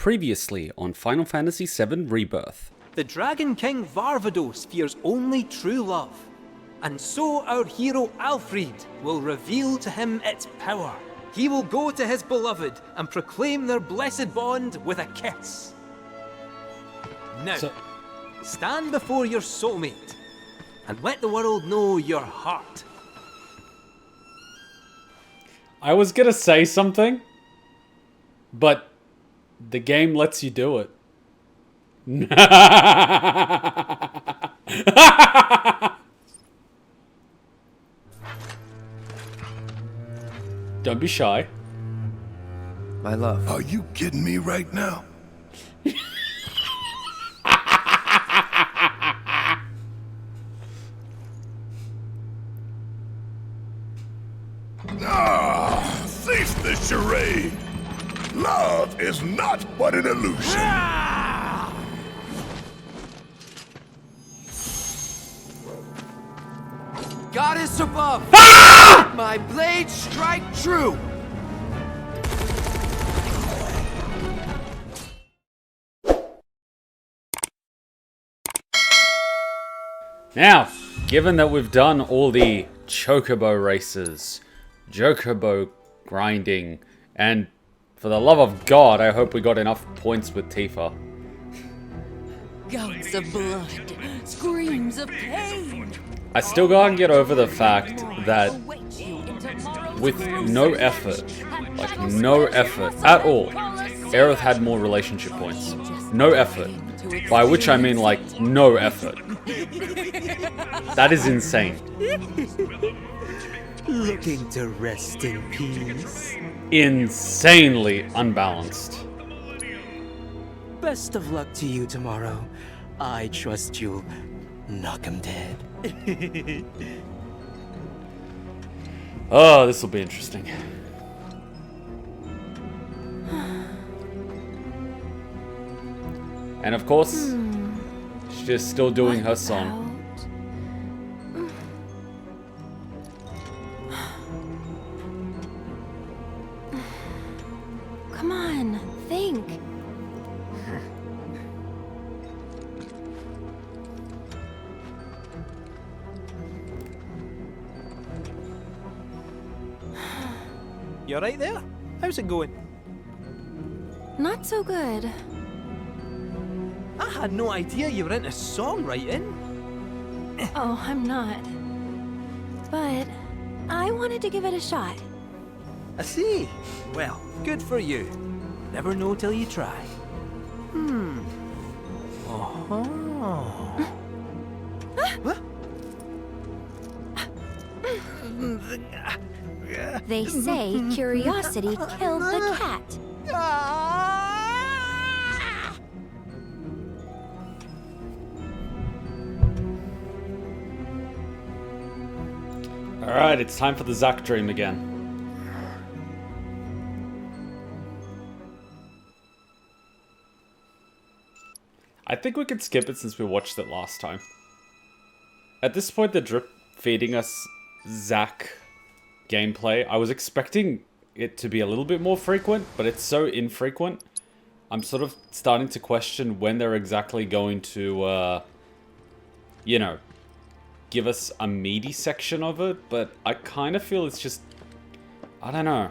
Previously on Final Fantasy VII Rebirth. The Dragon King Varvados fears only true love, and so our hero Alfred will reveal to him its power. He will go to his beloved and proclaim their blessed bond with a kiss. Now, stand before your soulmate and let the world know your heart. I was gonna say something, but the game lets you do it. Don't be shy. My love. Are you kidding me right now? Cease this charade! Love is not but an illusion. Goddess above! My blade strike true! Now, given that we've done all the chocobo races, chocobo grinding, and for the love of God, I hope we got enough points with Tifa. Gouts of blood, screams of pain. I still can't get over the fact that with no effort, like no effort at all, Aerith had more relationship points. No effort. By which I mean like no effort. That is insane. Looking to rest in peace. Insanely unbalanced. Best of luck to you tomorrow. I trust you'll knock him dead. Oh, this will be interesting. And of course, she's still doing her song. Come on, think. You alright there? How's it going? Not so good. I had no idea you were into songwriting. Oh, I'm not. But I wanted to give it a shot. I see. Well, good for you. Never know till you try. What? They say curiosity killed the cat. Alright, it's time for the Zack dream again. I think we could skip it since we watched it last time. At this point, they're drip feeding us Zack gameplay. I was expecting it to be a little bit more frequent, but it's so infrequent. I'm sort of starting to question when they're exactly going to, you know, give us a meaty section of it, but I kind of feel it's just, I don't know.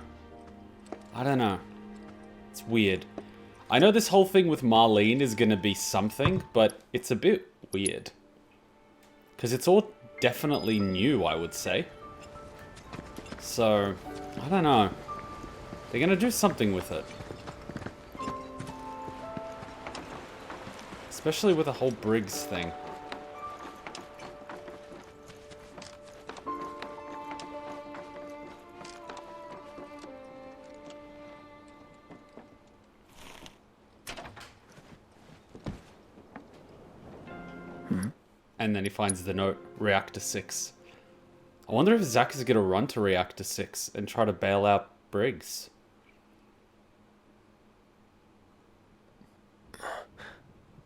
It's weird. I know this whole thing with Marlene is going to be something, but it's a bit weird. Because it's all definitely new, I would say. So, I don't know. They're going to do something with it. Especially with the whole Briggs thing. And then he finds the note, Reactor 6. I wonder if Zack is going to run to Reactor 6 and try to bail out Briggs.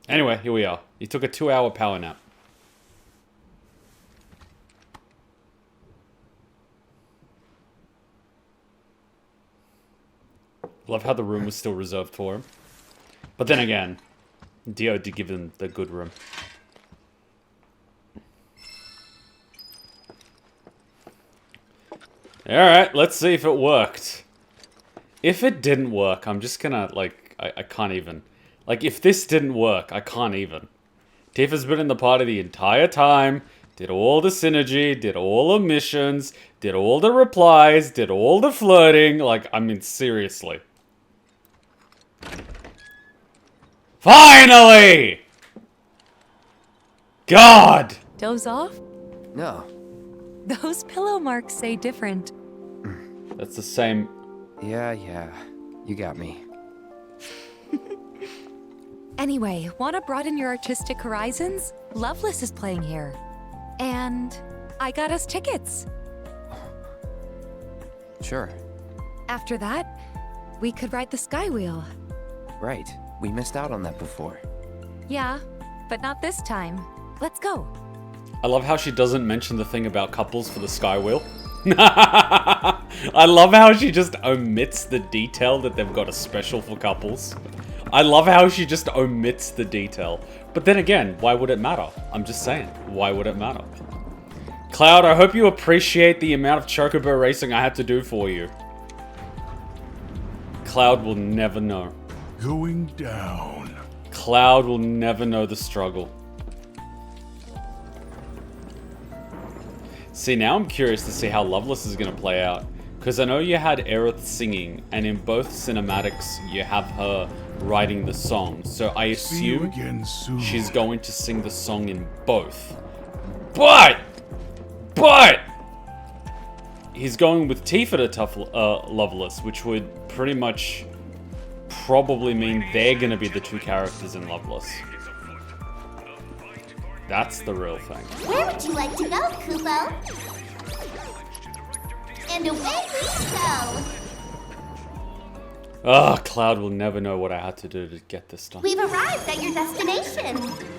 Anyway, here we are. He took a 2-hour power nap. Love how the room was still reserved for him. But then again, Dio did give them the good room. Alright, let's see if it worked. If it didn't work, I'm just gonna, like, I can't even. Like, if this didn't work, I can't even. Tifa's been in the party the entire time, did all the synergy, did all the missions, did all the replies, did all the flirting. Like, I mean, seriously. Finally! God! Doze off? No. Those pillow marks say different. That's the same. Yeah. You got me. Anyway, wanna broaden your artistic horizons? Loveless is playing here. And I got us tickets. Sure. After that, we could ride the Skywheel. Right. We missed out on that before. Yeah, but not this time. Let's go. I love how she doesn't mention the thing about couples for the Skywheel. I love how she just omits the detail that they've got a special for couples. I love how she just omits the detail. But then again, why would it matter? I'm just saying, why would it matter? Cloud, I hope you appreciate the amount of chocobo racing I had to do for you. Cloud will never know. Going down. Cloud will never know the struggle. See, now I'm curious to see how Loveless is going to play out. Because I know you had Aerith singing, and in both cinematics, you have her writing the song. So I See you assume again soon. she's going to sing the song in both. But! He's going with Tifa to tough Loveless, which would pretty much probably mean they're going to be the two characters in Loveless. That's the real thing. Where would you like to go, Kupo? And away we go! Ugh, Cloud will never know what I had to do to get this done. We've arrived at your destination.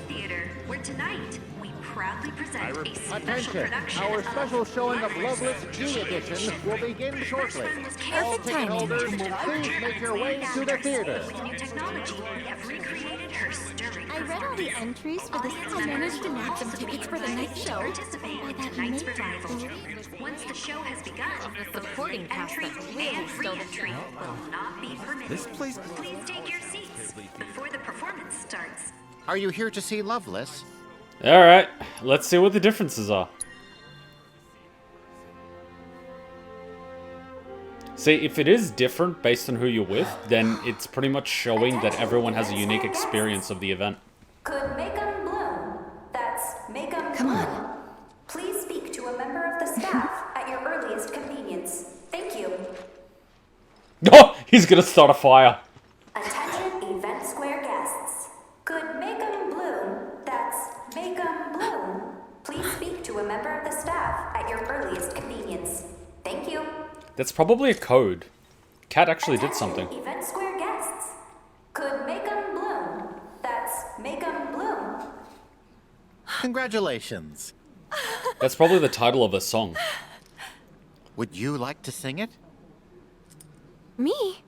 Theater, where tonight we proudly present a special Attention! production Our of special showing of Loveless G Edition will begin shortly. All ticket holders, please make your way to the theater. With new technology, we have recreated her stirring I read all the entries for this. I managed to nab some tickets for the night show. participate in tonight's revival. Once the show has begun, supporting entry and re-entry will not be permitted. This place. Please take your seats before the performance starts. Are you here to see Loveless? Alright, let's see what the differences are. See, if it is different based on who you're with, then it's pretty much showing that everyone has a unique experience of the event. Could make 'em bloom. That's make 'em Come bloom. on. Please speak to a member of the staff at your earliest convenience. Thank you. Oh, he's gonna start a fire. Attention Event Square guests. Could make 'em bloom. That's make 'em bloom. Please speak to a member of the staff at your earliest convenience. Thank you. That's probably a code. Cat actually did something. Attention Event Square guests. Could make 'em bloom. That's make 'em bloom. Congratulations. That's probably the title of a song. Would you like to sing it? Me?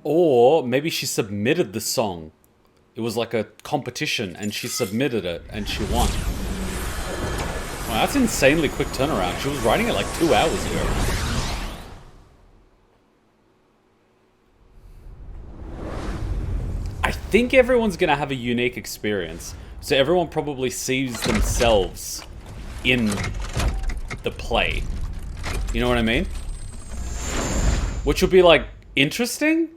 Or maybe she submitted the song. It was like a competition and she submitted it and she won. Wow, that's insanely quick turnaround. She was writing it like 2 hours ago. I think everyone's gonna have a unique experience. So everyone probably sees themselves in the play. You know what I mean? Which will be like interesting,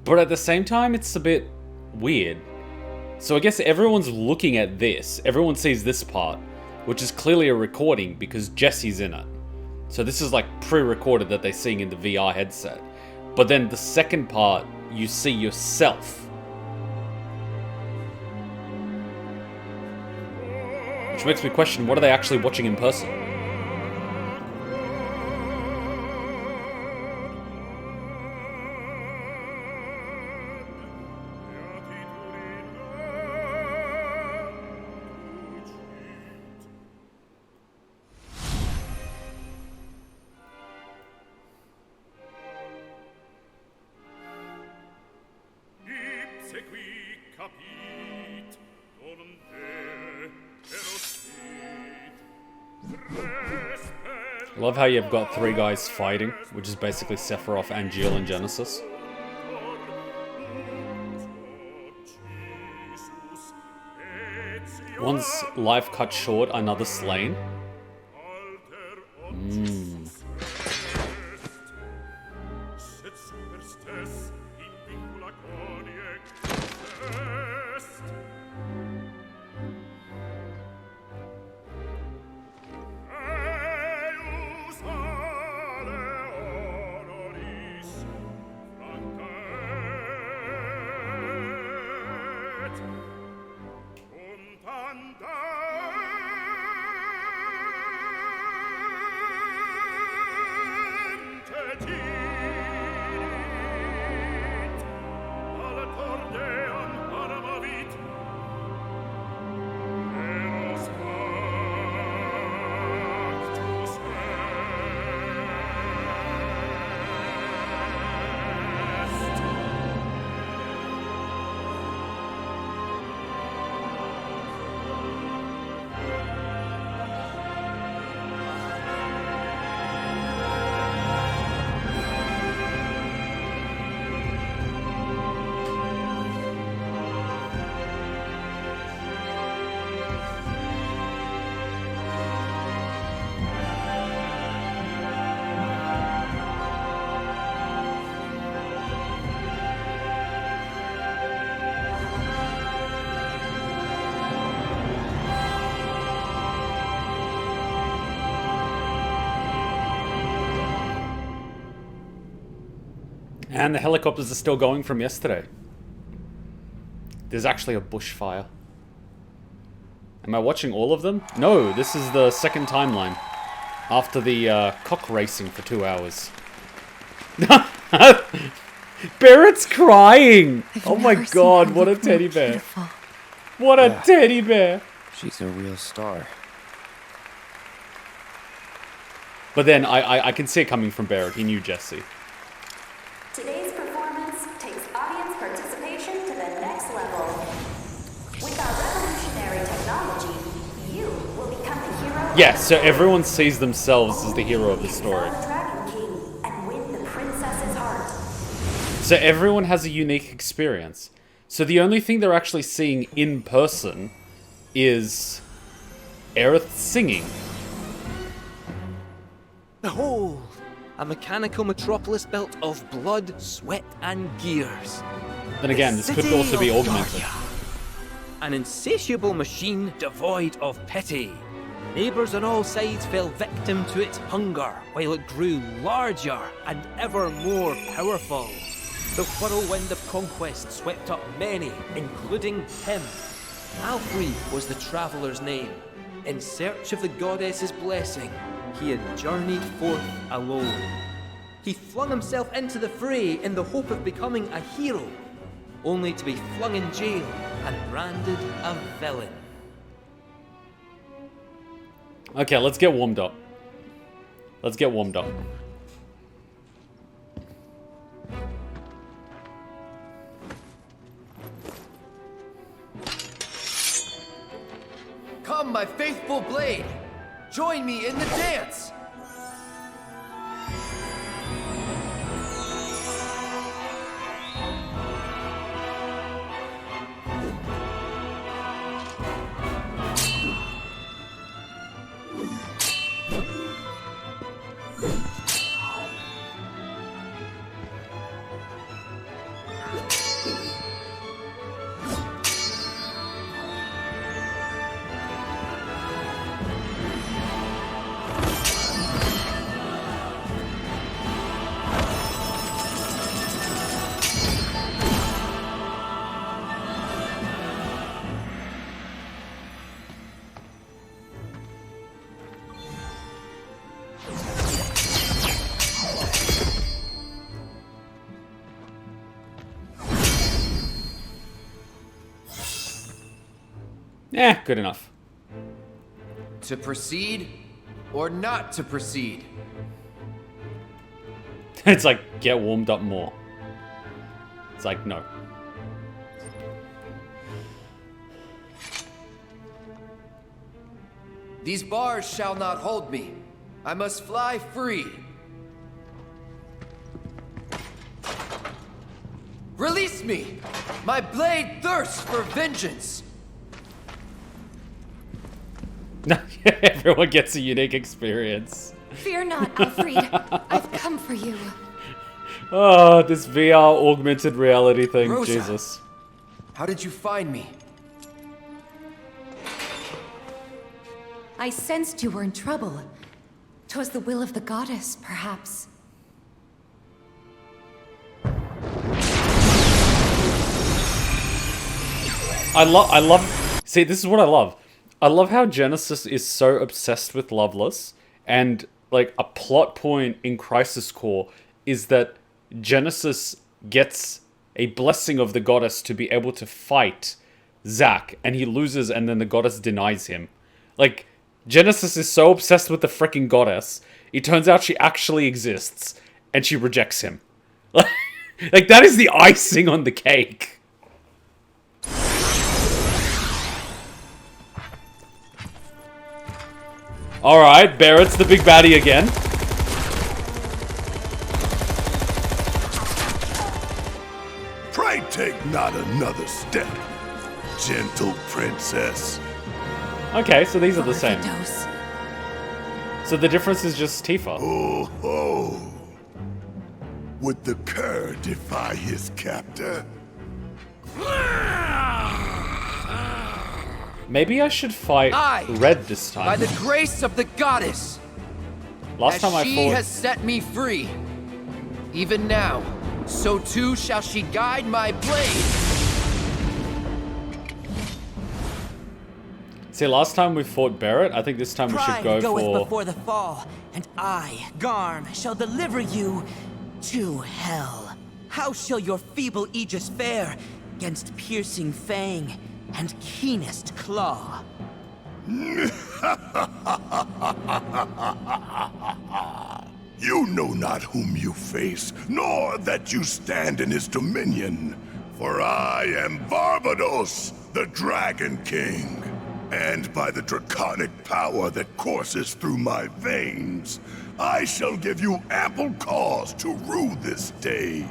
but at the same time it's a bit weird. So I guess everyone's looking at this. Everyone sees this part, which is clearly a recording because Jesse's in it. So this is like pre-recorded that they're seeing in the VR headset. But then the second part, you see yourself. Which makes me question, what are they actually watching in person? Love how you've got 3 guys fighting, which is basically Sephiroth and Jill in Genesis. One's life cut short, another slain. And the helicopters are still going from yesterday. There's actually a bushfire. Am I watching all of them? No, this is the second timeline. After the cock racing for 2 hours. Barrett's crying! Oh my god, what a teddy bear. Beautiful. What a teddy bear! She's a real star. But then I can see it coming from Barrett. He knew Jesse. Today's performance takes audience participation to the next level. With our revolutionary technology, you will become the hero. Yeah, so everyone sees themselves as the hero of the story. Dragon King and win the princess's heart. So everyone has a unique experience. So the only thing they're actually seeing in person is Aerith singing. Behold, a mechanical metropolis built of blood, sweat, and gears. Then again, this could City also be of augmented. Daria. An insatiable machine devoid of pity. Neighbours on all sides fell victim to its hunger, while it grew larger and ever more powerful. The whirlwind of conquest swept up many, including him. Alfred was the traveller's name. In search of the goddess's blessing, he had journeyed forth alone. He flung himself into the fray in the hope of becoming a hero, only to be flung in jail and branded a villain. Okay, let's get warmed up. Let's get warmed up. Come, my faithful blade! Join me in the dance! Good enough. To proceed or not to proceed? It's like, get warmed up more. It's like, no. These bars shall not hold me. I must fly free. Release me! My blade thirsts for vengeance! Everyone gets a unique experience. Fear not, Alfred. I've come for you. Oh, this VR augmented reality thing, Rosa, Jesus. How did you find me? I sensed you were in trouble. 'Twas the will of the goddess, perhaps. I love. See, this is what I love. I love how Genesis is so obsessed with Loveless, and like a plot point in Crisis Core is that Genesis gets a blessing of the goddess to be able to fight Zack, and he loses, and then the goddess denies him. Like, Genesis is so obsessed with the freaking goddess, it turns out she actually exists, and she rejects him. Like, that is the icing on the cake. Alright, Barrett's the big baddie again. Pray take not another step, gentle princess. Okay, so these are the same. Dose. So the difference is just Tifa. Oh, oh. Would the cur defy his captor? Maybe I should fight Red this time. By the grace of the goddess! Last time I she fought... has set me free. Even now, so too shall she guide my blade. See, last time we fought Barrett, I think this time we should go goeth for... before the fall, and I, Garm, shall deliver you to hell. How shall your feeble aegis fare against piercing fang and keenest claw? You know not whom you face, nor that you stand in his dominion. For I am Barbados, the Dragon King. And by the draconic power that courses through my veins, I shall give you ample cause to rue this day.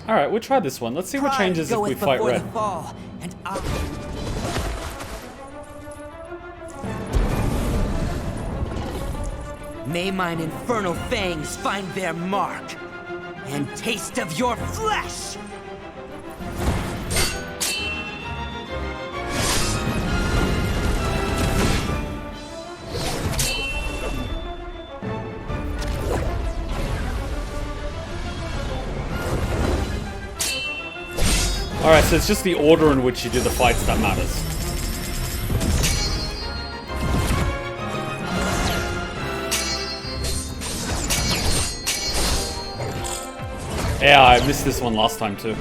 Alright, we'll try this one. Let's see what changes if we fight Red. The fall, and may mine infernal fangs find their mark, and taste of your flesh! Alright, so it's just the order in which you do the fights that matters. Yeah, I missed this one last time too.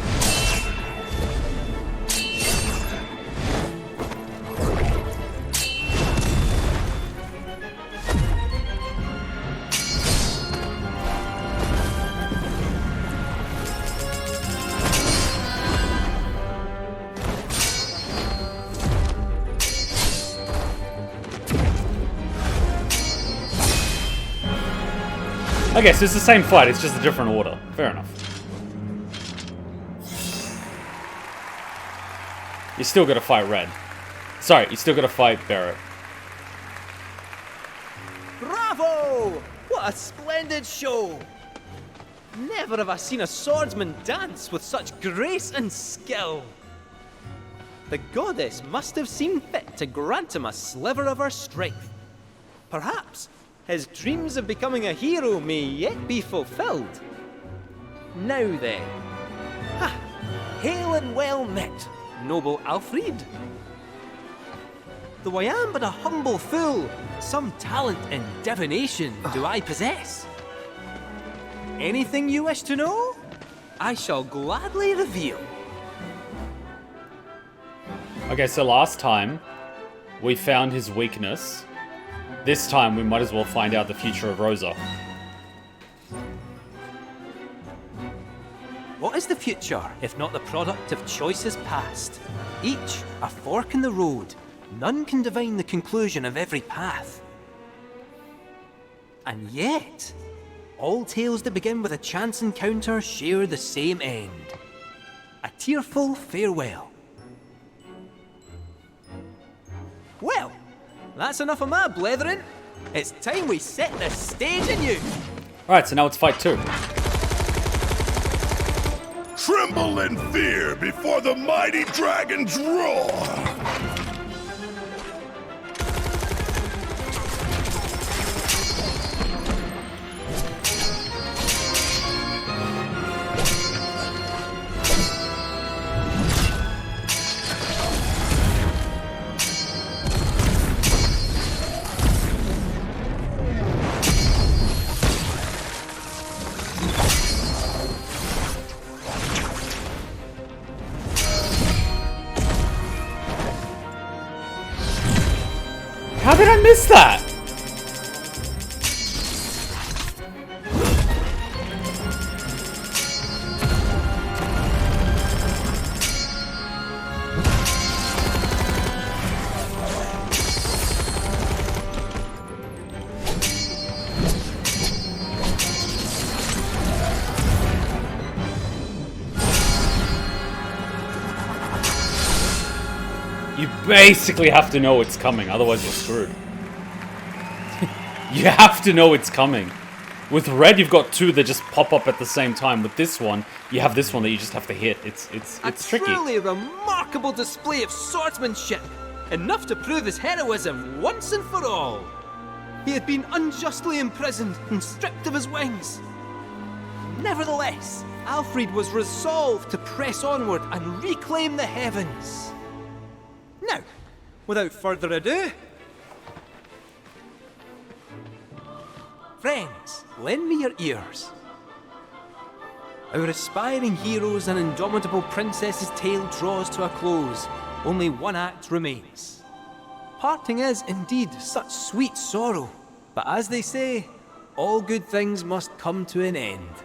Okay, so it's the same fight, it's just a different order. Fair enough. You still gotta fight Red. Sorry, you still gotta fight Barrett. Bravo! What a splendid show! Never have I seen a swordsman dance with such grace and skill. The goddess must have seen fit to grant him a sliver of her strength. Perhaps his dreams of becoming a hero may yet be fulfilled. Now then. Ha! Hail and well met, noble Alfred. Though I am but a humble fool, some talent in divination do I possess. Anything you wish to know, I shall gladly reveal. Okay, so last time we found his weakness. This time we might as well find out the future of Rosa. What is the future, if not the product of choices past? Each a fork in the road. None can divine the conclusion of every path. And yet, all tales that begin with a chance encounter share the same end. A tearful farewell. Well, that's enough of my blethering. It's time we set the stage anew. Alright, so now it's fight 2. Tremble in fear before the mighty dragon's roar! How did I miss that? You basically have to know it's coming, otherwise you're screwed. You have to know it's coming. With red, you've got two that just pop up at the same time. With this one, you have this one that you just have to hit. It's tricky. A truly remarkable display of swordsmanship, enough to prove his heroism once and for all. He had been unjustly imprisoned and stripped of his wings. Nevertheless, Alfred was resolved to press onward and reclaim the heavens. Now, without further ado, friends, lend me your ears. Our aspiring heroes and indomitable princess's tale draws to a close. Only one act remains. Parting is indeed such sweet sorrow, but as they say, all good things must come to an end.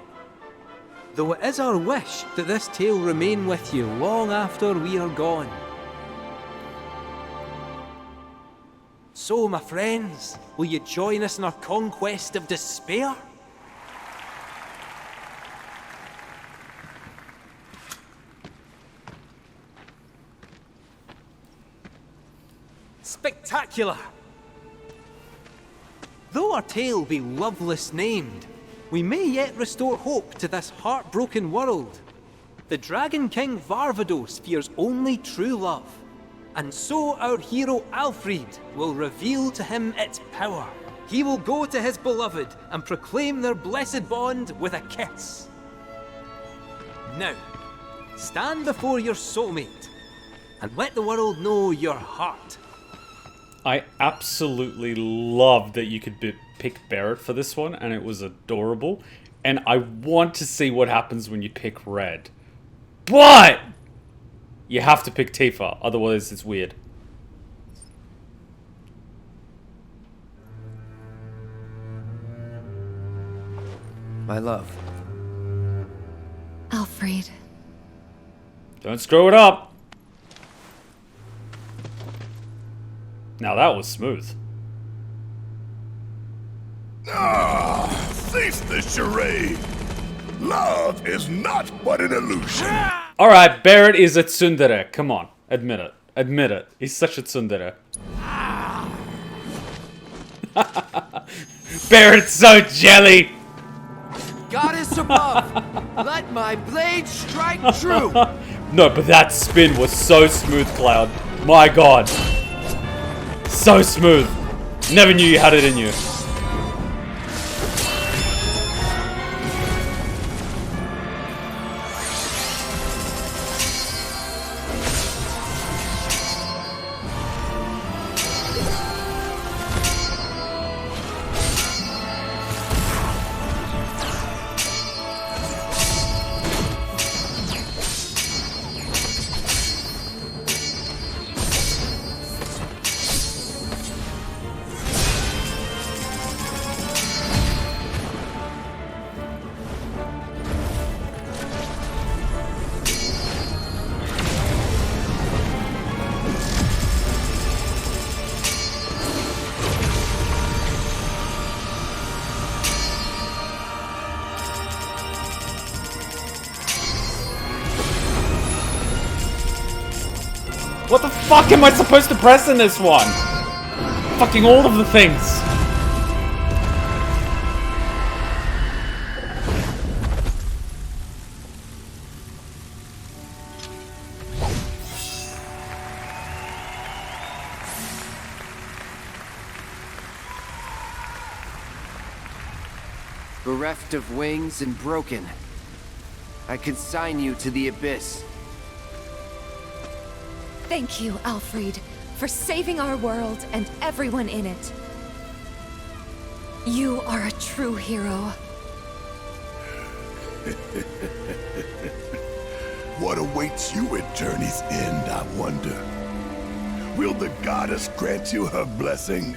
Though it is our wish that this tale remain with you long after we are gone. So, my friends, will you join us in our conquest of despair? Spectacular! Though our tale be Loveless named, we may yet restore hope to this heartbroken world. The Dragon King Varvados fears only true love. And so our hero Alfred will reveal to him its power. He will go to his beloved and proclaim their blessed bond with a kiss. Now, stand before your soulmate and let the world know your heart. I absolutely loved that you could pick Barrett for this one, and it was adorable. And I want to see what happens when you pick red. But you have to pick Tifa, otherwise it's weird. My love. Alfred. Don't screw it up. Now that was smooth. Ah, cease the charade. Love is not but an illusion. Alright, Barrett is a tsundere. Come on, admit it. Admit it. He's such a tsundere. Barrett's so jelly! Goddess above, let my blade strike true! No, but that spin was so smooth, Cloud. My god. So smooth. Never knew you had it in you. What the fuck am I supposed to press in this one? Fucking all of the things. Bereft of wings and broken, I consign you to the abyss. Thank you, Alfred, for saving our world and everyone in it. You are a true hero. What awaits you at Journey's End, I wonder? Will the goddess grant you her blessing?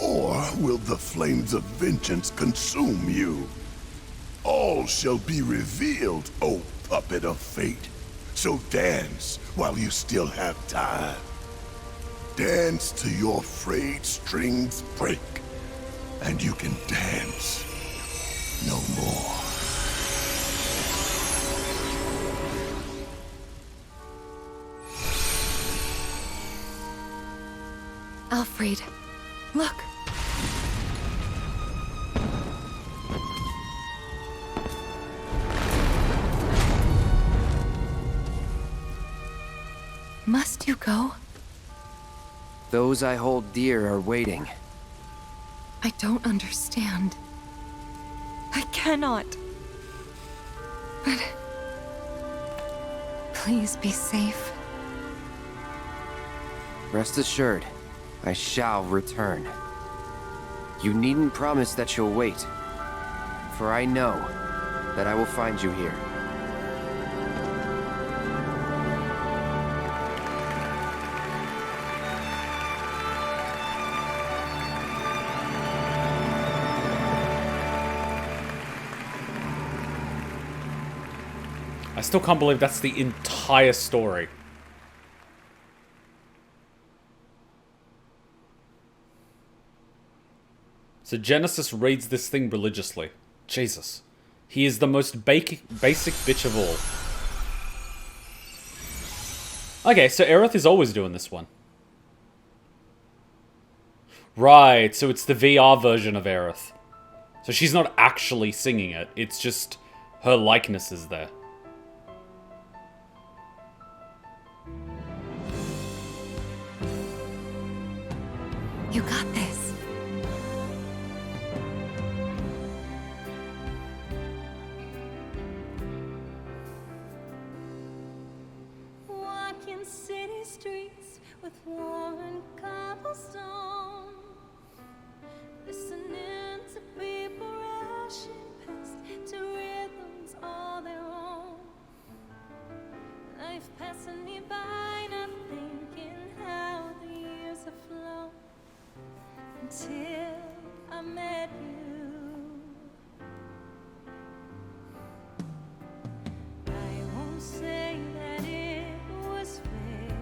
Or will the flames of vengeance consume you? All shall be revealed, O puppet of fate. So dance while you still have time. Dance till your frayed strings break, and you can dance no more. Alfred, look. Must you go? Those I hold dear are waiting. I don't understand. I cannot. But please be safe. Rest assured, I shall return. You needn't promise that you'll wait, for I know that I will find you here. I still can't believe that's the entire story. So Genesis reads this thing religiously. Jesus. He is the most basic bitch of all. Okay, so Aerith is always doing this one. Right, so it's the VR version of Aerith. So she's not actually singing it, it's just her likeness is there. You got this. Walking city streets with worn cobblestone, listening to people rushing past to rhythms all their own. Life passing me by, not thinking how the years have flown. Until I met you, I won't say that it was fair.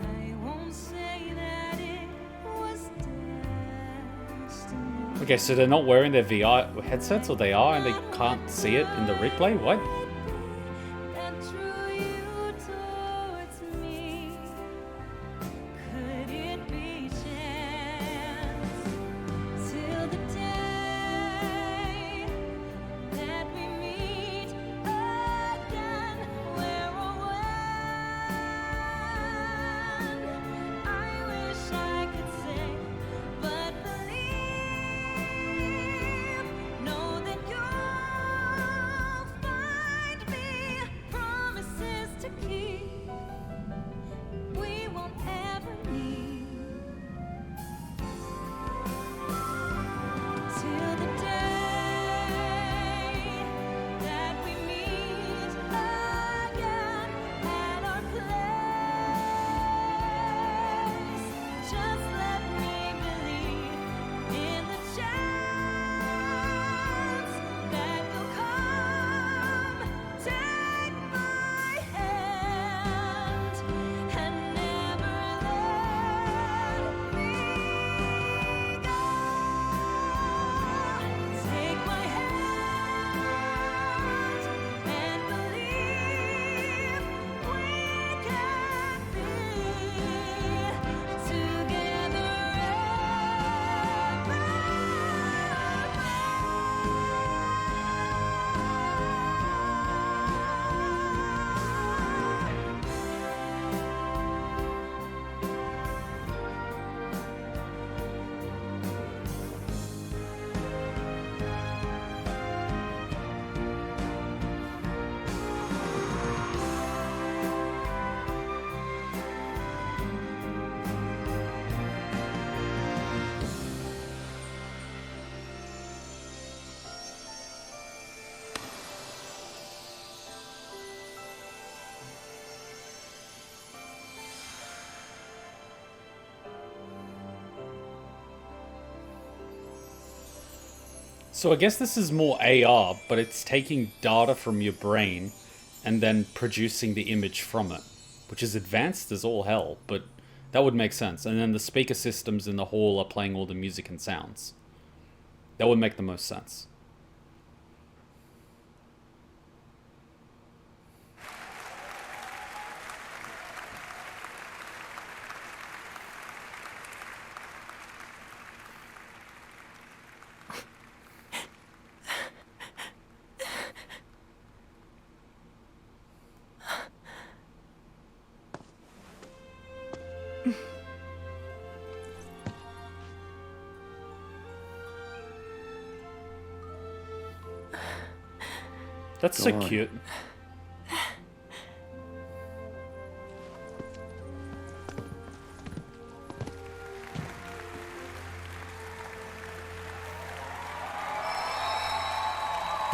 I won't say that it was destiny. Okay, so they're not wearing their VR headsets, or they are and they can't see it in the replay? What? So I guess this is more AR, but it's taking data from your brain and then producing the image from it, which is advanced as all hell, but that would make sense. And then the speaker systems in the hall are playing all the music and sounds. That would make the most sense. That's so cute.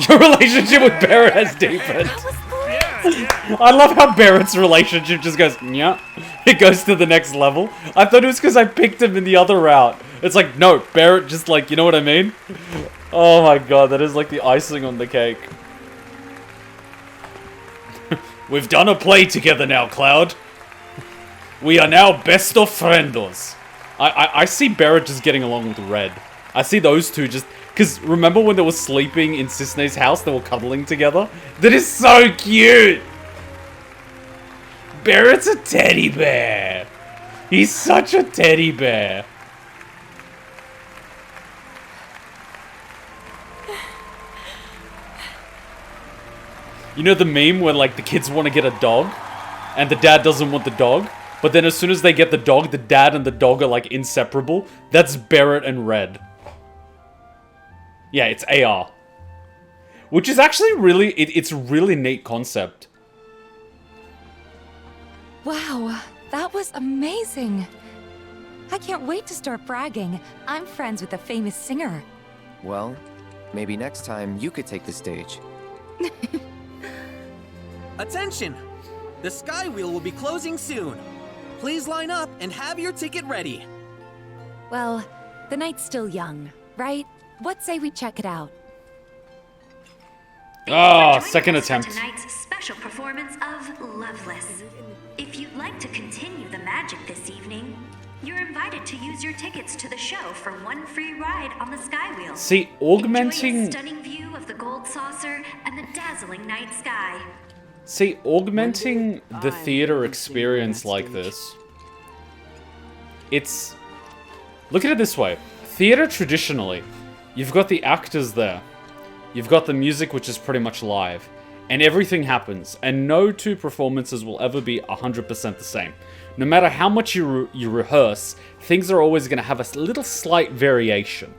Your relationship with Barrett has deepened. I love how Barrett's relationship just goes, yeah. It goes to the next level. I thought it was because I picked him in the other route. It's like, no, Barrett just like, you know what I mean? Oh my god, that is like the icing on the cake. We've done a play together now, Cloud. We are now best of friendos. I see Barrett just getting along with Red. I see those two just... Because remember when they were sleeping in Cisne's house, they were cuddling together? That is so cute! Barrett's a teddy bear. He's such a teddy bear. You know the meme where like the kids want to get a dog and the dad doesn't want the dog, but then as soon as they get the dog, the dad and the dog are like inseparable? That's Barrett and Red. Yeah, it's AR. Which is actually really, it's a really neat concept. Wow, that was amazing. I can't wait to start bragging. I'm friends with a famous singer. Well, maybe next time you could take the stage. Attention! The Skywheel will be closing soon. Please line up and have your ticket ready. Well, the night's still young, right? What say we check it out? Ah, second attempt. Tonight's special performance of Loveless. If you'd like to continue the magic this evening, you're invited to use your tickets to the show for one free ride on the Skywheel. See, augmenting... Enjoy a stunning view of the gold saucer and the dazzling night sky. See, augmenting the theater experience like this... It's... Look at it this way. Theater traditionally, you've got the actors there. You've got the music, which is pretty much live. And everything happens. And no two performances will ever be 100% the same. No matter how much you rehearse, things are always going to have a little slight variation.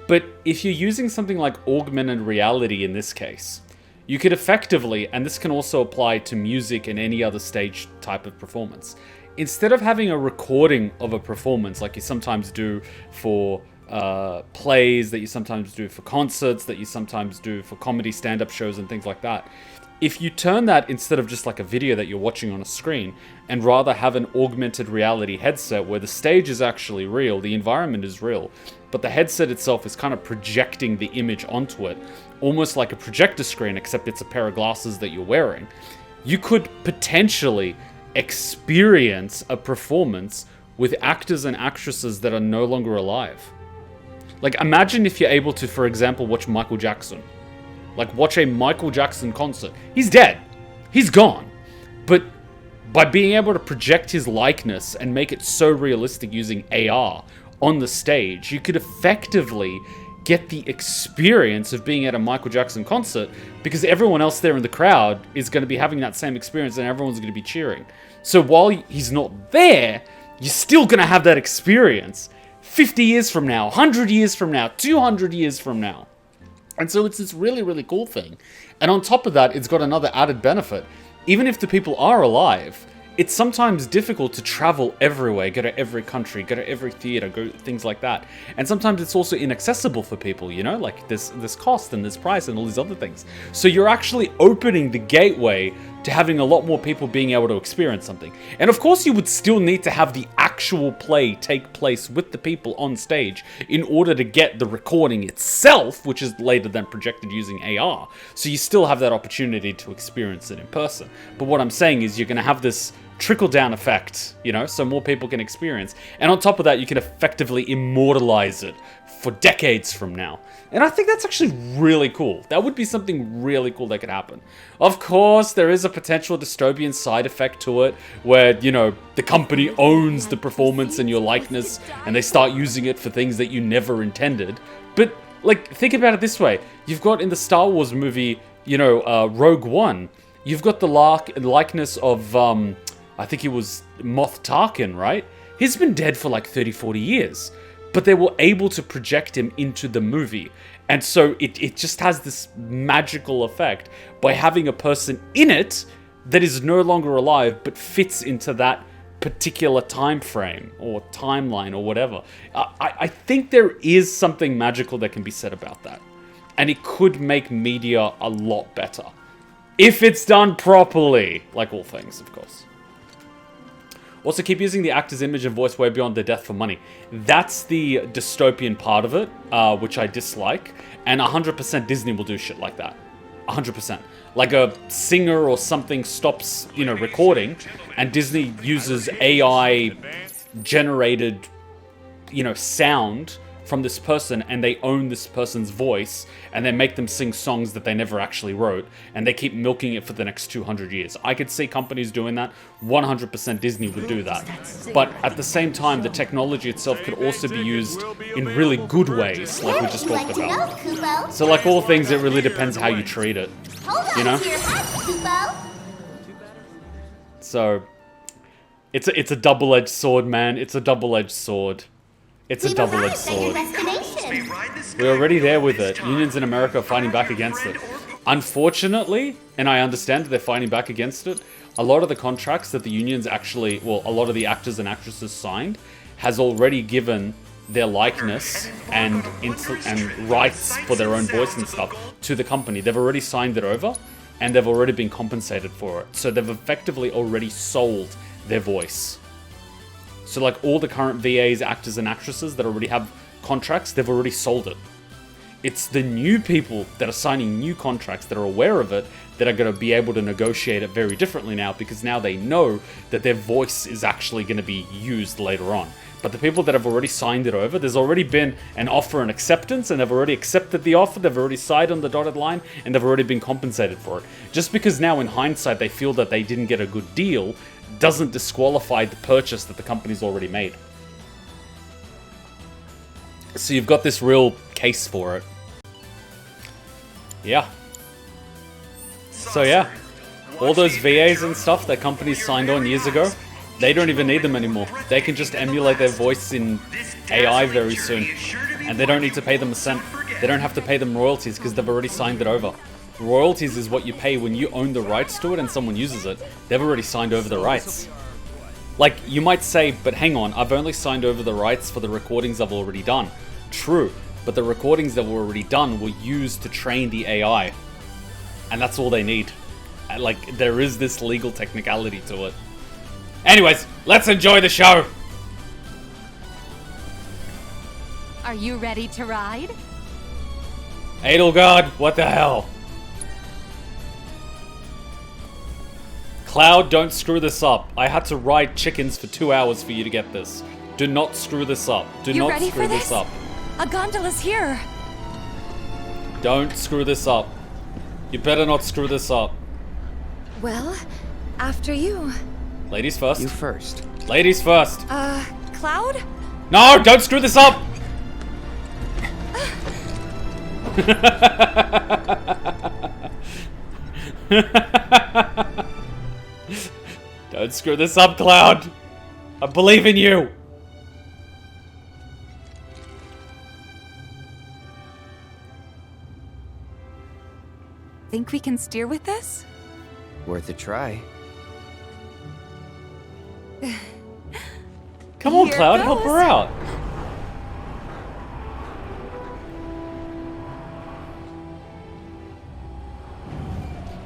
But if you're using something like augmented reality in this case, you could effectively, and this can also apply to music and any other stage type of performance, instead of having a recording of a performance like you sometimes do for plays, that you sometimes do for concerts, that you sometimes do for comedy stand-up shows and things like that, if you turn that instead of just like a video that you're watching on a screen and rather have an augmented reality headset where the stage is actually real, the environment is real, but the headset itself is kind of projecting the image onto it, almost like a projector screen, except it's a pair of glasses that you're wearing, you could potentially experience a performance with actors and actresses that are no longer alive. Like, imagine if you're able to, for example, watch Michael Jackson. Like, watch a Michael Jackson concert. He's dead. He's gone. But by being able to project his likeness and make it so realistic using AR on the stage, you could effectively get the experience of being at a Michael Jackson concert, because everyone else there in the crowd is going to be having that same experience and everyone's going to be cheering. So while he's not there, you're still going to have that experience 50 years from now, 100 years from now, 200 years from now. And so it's this really, really cool thing. And on top of that, it's got another added benefit. Even if the people are alive, it's sometimes difficult to travel everywhere, go to every country, go to every theater, go things like that. And sometimes it's also inaccessible for people, you know, like this cost and this price and all these other things. So you're actually opening the gateway to having a lot more people being able to experience something. And of course you would still need to have the actual actual play take place with the people on stage in order to get the recording itself, which is later then projected using AR. So you still have that opportunity to experience it in person. But what I'm saying is you're going to have this trickle-down effect, you know, so more people can experience. And on top of that, you can effectively immortalize it for decades from now. And I think that's actually really cool. That would be something really cool that could happen. Of course, there is a potential dystopian side effect to it, where, you know, the company owns the performance and your likeness, and they start using it for things that you never intended. But, like, think about it this way. You've got in the Star Wars movie, you know, Rogue One, you've got the likeness of, I think it was Moff Tarkin, right? He's been dead for like 30, 40 years. But they were able to project him into the movie. And so it just has this magical effect by having a person in it that is no longer alive, but fits into that particular time frame or timeline or whatever. I think there is something magical that can be said about that. And it could make media a lot better. If it's done properly. Like all things, of course. Also, keep using the actor's image and voice way beyond their death for money. That's the dystopian part of it, which I dislike. And 100% Disney will do shit like that. 100%. Like a singer or something stops, you know, recording, and Disney uses AI-generated, you know, sound from this person, and they own this person's voice, and they make them sing songs that they never actually wrote, and they keep milking it for the next 200 years. I could see companies doing that. 100% Disney would do that. But at the same time, the technology itself could also be used in really good ways, like we just talked about. So like all things, it really depends how you treat it, you know? So, it's a double-edged sword, man. It's a double-edged sword. It's a double-edged sword. We're already there with it. Unions in America are fighting back against it. Unfortunately, and I understand they're fighting back against it, a lot of the contracts that the unions actually, well, a lot of the actors and actresses signed has already given their likeness and rights for their own voice and stuff to the company. They've already signed it over, and they've already been compensated for it. So they've effectively already sold their voice. So like all the current VAs, actors and actresses that already have contracts, they've already sold it. It's the new people that are signing new contracts that are aware of it that are going to be able to negotiate it very differently now, because now they know that their voice is actually going to be used later on. But the people that have already signed it over, there's already been an offer and acceptance, and they've already accepted the offer, they've already signed on the dotted line, and they've already been compensated for it. Just because now in hindsight they feel that they didn't get a good deal doesn't disqualify the purchase that the company's already made. So you've got this real case for it. Yeah. So yeah, all those VAs and stuff that companies signed on years ago, they don't even need them anymore. They can just emulate their voice in AI very soon. And they don't need to pay them a cent. They don't have to pay them royalties because they've already signed it over. Royalties is what you pay when you own the rights to it and someone uses it. They've already signed over the rights. Like, you might say, but hang on, I've only signed over the rights for the recordings I've already done. True, but the recordings that were already done were used to train the AI. And that's all they need. Like, there is this legal technicality to it. Anyways, let's enjoy the show! Are you ready to ride? Edelgard, what the hell? Cloud, don't screw this up. I had to ride chickens for 2 hours for you to get this. Do not screw this up. Do not screw this up. A gondola's here. Don't screw this up. You better not screw this up. Well, after you. Ladies first. You first. Ladies first. Cloud? No, don't screw this up! Don't screw this up, Cloud. I believe in you. Think we can steer with this? Worth a try. Come on, Cloud, help her out.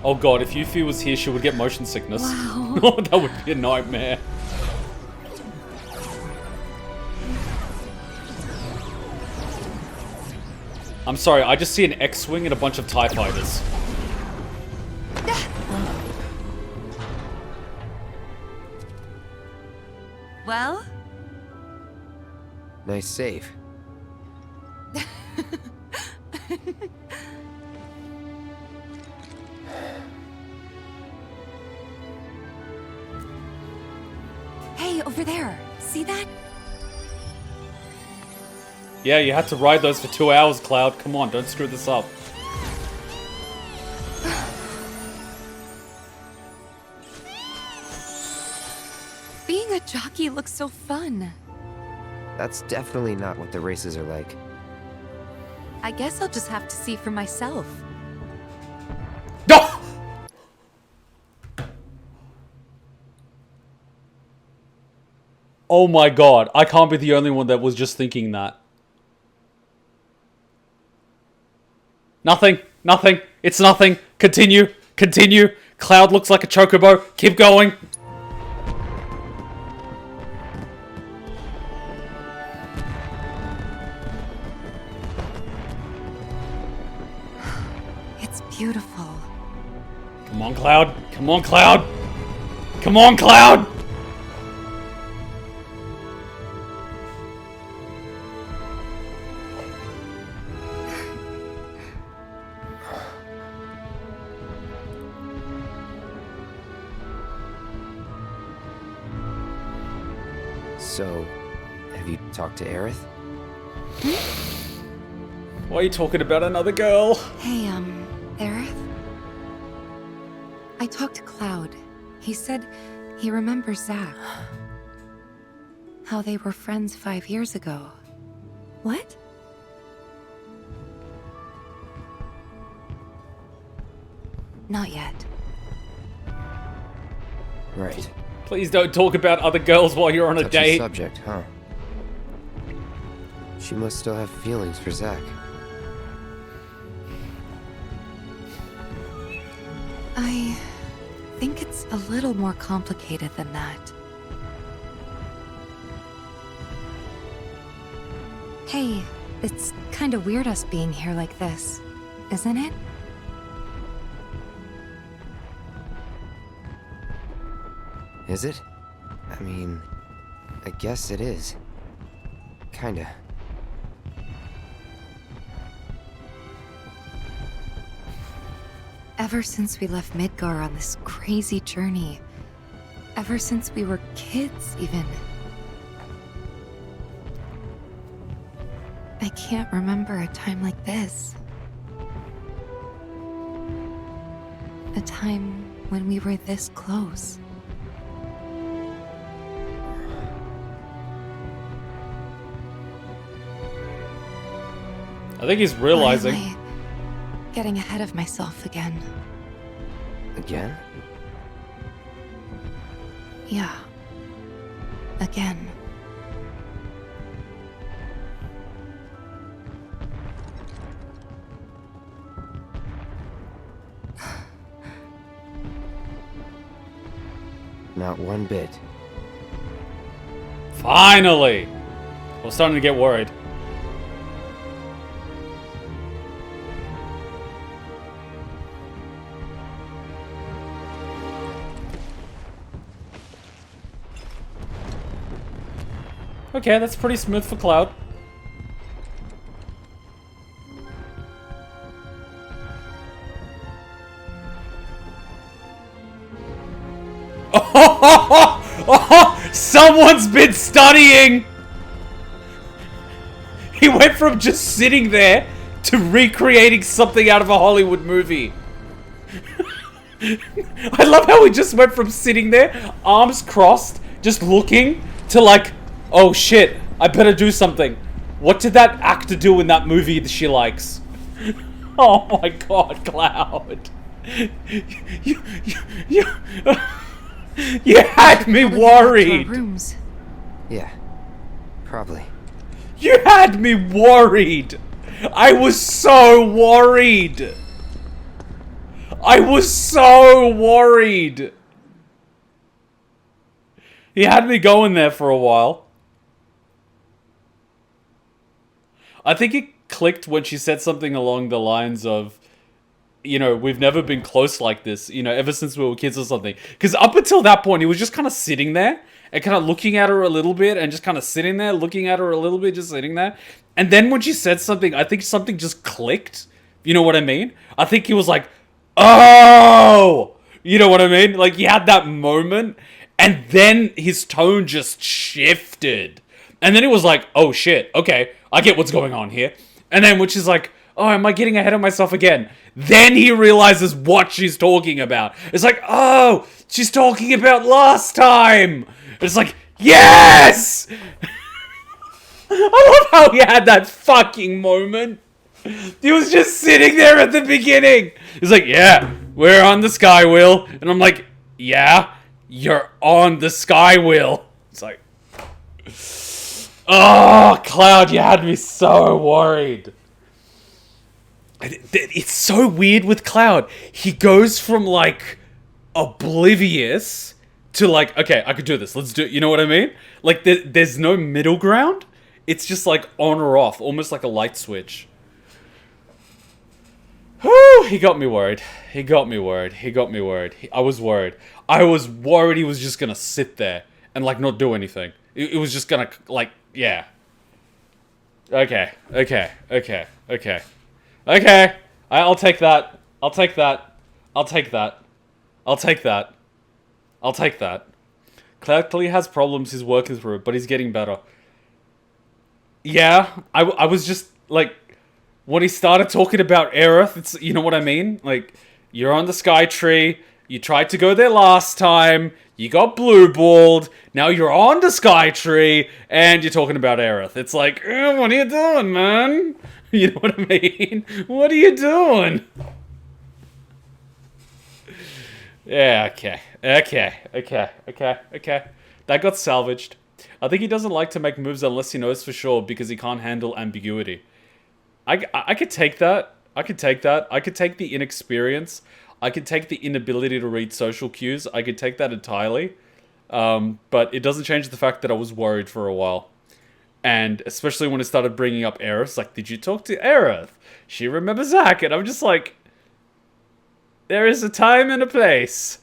Oh god, if Yuffie was here, she would get motion sickness. Wow. Oh, that would be a nightmare. I'm sorry, I just see an X-Wing and a bunch of TIE fighters. Well? Nice save. Hey, over there. See that? Yeah, you had to ride those for 2 hours, Cloud. Come on, don't screw this up. Being a jockey looks so fun. That's definitely not what the races are like. I guess I'll just have to see for myself. No! Oh my god, I can't be the only one that was just thinking that. Nothing, nothing, it's nothing. Continue, continue. Cloud looks like a chocobo. Keep going. It's beautiful. Come on, Cloud. Come on, Cloud. Come on, Cloud. So, have you talked to Aerith? Why are you talking about another girl? Hey, Aerith? I talked to Cloud. He said he remembers Zack. How they were friends 5 years ago. What? Not yet. Right. Please don't talk about other girls while you're on a Touchy date. subject, huh? She must still have feelings for Zack. I think it's a little more complicated than that. Hey, it's kind of weird us being here like this, isn't it? Is it? I mean, I guess it is. Kinda. Ever since we left Midgar on this crazy journey, ever since we were kids, even, I can't remember a time like this. A time when we were this close. I think he's realizing. Why am I getting ahead of myself again? Again? Yeah. Again. Not one bit. Finally! I was starting to get worried. Okay, that's pretty smooth for Cloud. Oh, someone's been studying! He went from just sitting there to recreating something out of a Hollywood movie. I love how he just went from sitting there, arms crossed, just looking, to like, oh shit, I better do something. What did that actor do in that movie that she likes? Oh my god, Cloud. You had me worried. Rooms. Yeah, probably. You had me worried. I was so worried. I was so worried. He had me going there for a while. I think clicked when she said something along the lines of, you know, we've never been close like this, you know, ever since we were kids or something. Because up until that point, he was just kind of sitting there and kind of looking at her a little bit and just kind of sitting there, looking at her a little bit, just sitting there. And then when she said something, I think something just clicked. You know what I mean? I think he was like, oh! You know what I mean? Like, he had that moment, and then his tone just shifted. And then he was like, oh shit, okay, I get what's going on here. And then when she's like, oh, am I getting ahead of myself again? Then he realizes what she's talking about. It's like, oh, she's talking about last time. It's like, yes! I love how he had that fucking moment. He was just sitting there at the beginning. He's like, yeah, we're on the Skywheel. And I'm like, yeah, you're on the Skywheel. It's like, oh, Cloud, you had me so worried. It's so weird with Cloud. He goes from, like, oblivious to, like, okay, I could do this. Let's do it. You know what I mean? Like, there's no middle ground. It's just, like, on or off. Almost like a light switch. Whew, he got me worried. He got me worried. He got me worried. I was worried. I was worried he was just gonna sit there and, like, not do anything. It was just gonna, like, yeah. Okay. Okay. Okay. Okay. Okay, I'll take that. I'll take that. I'll take that. I'll take that. I'll take that. Cloud clearly has problems he's working through, but he's getting better. Yeah, I was just, like, when he started talking about Aerith, it's, you know what I mean? Like, you're on the Sky Tree, you tried to go there last time, you got blue-balled, now you're on the Sky Tree, and you're talking about Aerith. It's like, what are you doing, man? You know what I mean? What are you doing? Yeah, okay. Okay. That got salvaged. I think he doesn't like to make moves unless he knows for sure because he can't handle ambiguity. I could take that. I could take that. I could take the inexperience. I could take the inability to read social cues. I could take that entirely. But it doesn't change the fact that I was worried for a while. And especially when it started bringing up Aerith, like, did you talk to Aerith? She remembers Zack, and I'm just like, there is a time and a place.